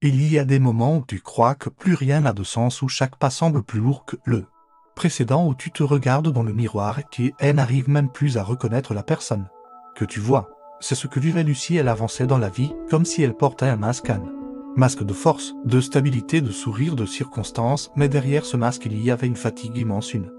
Il y a des moments où tu crois que plus rien n'a de sens, où chaque pas semble plus lourd que le précédent, où tu te regardes dans le miroir et qui n'arrive même plus à reconnaître la personne que tu vois. C'est ce que vivait Lucie. Elle avançait dans la vie comme si elle portait un masque, masque de force, de stabilité, de sourire, de circonstance, mais derrière ce masque il y avait une fatigue immense, une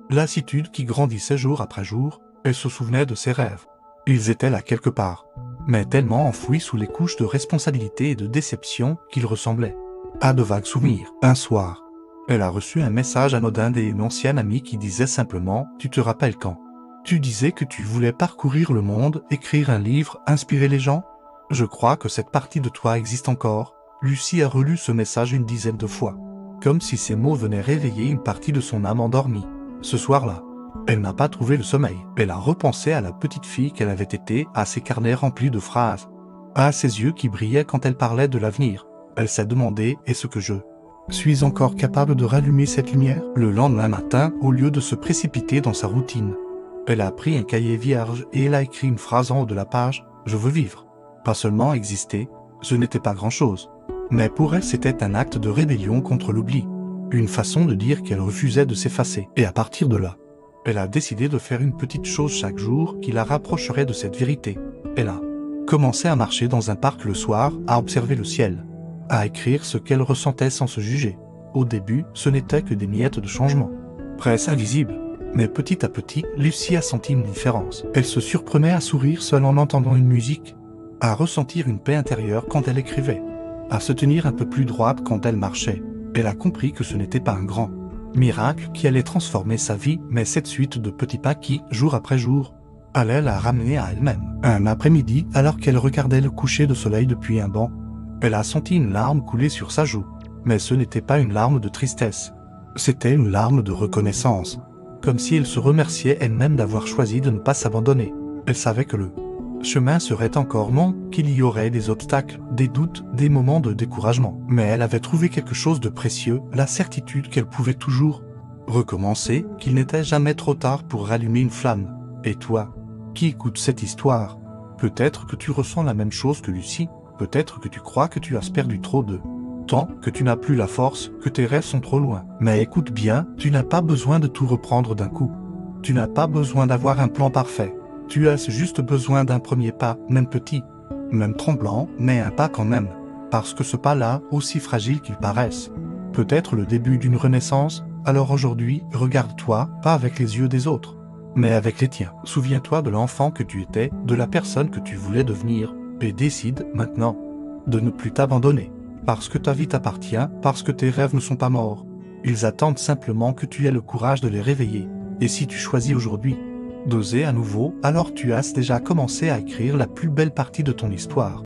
lassitude qui grandissait jour après jour. Elle se souvenait de ses rêves. Ils étaient là quelque part, mais tellement enfouis sous les couches de responsabilité et de déception qu'ils ressemblaient à de vagues souvenirs. Un soir, elle a reçu un message anodin d'une ancienne amie qui disait simplement « Tu te rappelles quand tu disais que tu voulais parcourir le monde, écrire un livre, inspirer les gens? Je crois que cette partie de toi existe encore. » Lucie a relu ce message une dizaine de fois, comme si ces mots venaient réveiller une partie de son âme endormie. Ce soir-là, elle n'a pas trouvé le sommeil. Elle a repensé à la petite fille qu'elle avait été, à ses carnets remplis de phrases, à ses yeux qui brillaient quand elle parlait de l'avenir. Elle s'est demandé « Est-ce que je suis encore capable de rallumer cette lumière ?» Le lendemain matin, au lieu de se précipiter dans sa routine, elle a pris un cahier vierge et elle a écrit une phrase en haut de la page « Je veux vivre. » Pas seulement exister, ce n'était pas grand-chose. Mais pour elle, c'était un acte de rébellion contre l'oubli. Une façon de dire qu'elle refusait de s'effacer. Et à partir de là, elle a décidé de faire une petite chose chaque jour qui la rapprocherait de cette vérité. Elle a commencé à marcher dans un parc le soir, à observer le ciel, à écrire ce qu'elle ressentait sans se juger. Au début, ce n'était que des miettes de changement, presque invisibles. Mais petit à petit, Lucie a senti une différence. Elle se surprenait à sourire seule en entendant une musique, à ressentir une paix intérieure quand elle écrivait, à se tenir un peu plus droite quand elle marchait. Elle a compris que ce n'était pas un grand miracle qui allait transformer sa vie, mais cette suite de petits pas qui, jour après jour, allait la ramener à elle-même. Un après-midi, alors qu'elle regardait le coucher de soleil depuis un banc, elle a senti une larme couler sur sa joue. Mais ce n'était pas une larme de tristesse. C'était une larme de reconnaissance. Comme si elle se remerciait elle-même d'avoir choisi de ne pas s'abandonner. Elle savait que le chemin serait encore long, qu'il y aurait des obstacles, des doutes, des moments de découragement. Mais elle avait trouvé quelque chose de précieux, la certitude qu'elle pouvait toujours recommencer, qu'il n'était jamais trop tard pour rallumer une flamme. Et toi, qui écoutes cette histoire, peut-être que tu ressens la même chose que Lucie, peut-être que tu crois que tu as perdu trop de temps, que tu n'as plus la force, que tes rêves sont trop loin. Mais écoute bien, tu n'as pas besoin de tout reprendre d'un coup. Tu n'as pas besoin d'avoir un plan parfait. Tu as juste besoin d'un premier pas, même petit, même tremblant, mais un pas quand même. Parce que ce pas-là, aussi fragile qu'il paraisse, peut être le début d'une renaissance. Alors aujourd'hui, regarde-toi, pas avec les yeux des autres, mais avec les tiens. Souviens-toi de l'enfant que tu étais, de la personne que tu voulais devenir, et décide, maintenant, de ne plus t'abandonner. Parce que ta vie t'appartient, parce que tes rêves ne sont pas morts. Ils attendent simplement que tu aies le courage de les réveiller. Et si tu choisis aujourd'hui d'oser à nouveau, alors tu as déjà commencé à écrire la plus belle partie de ton histoire.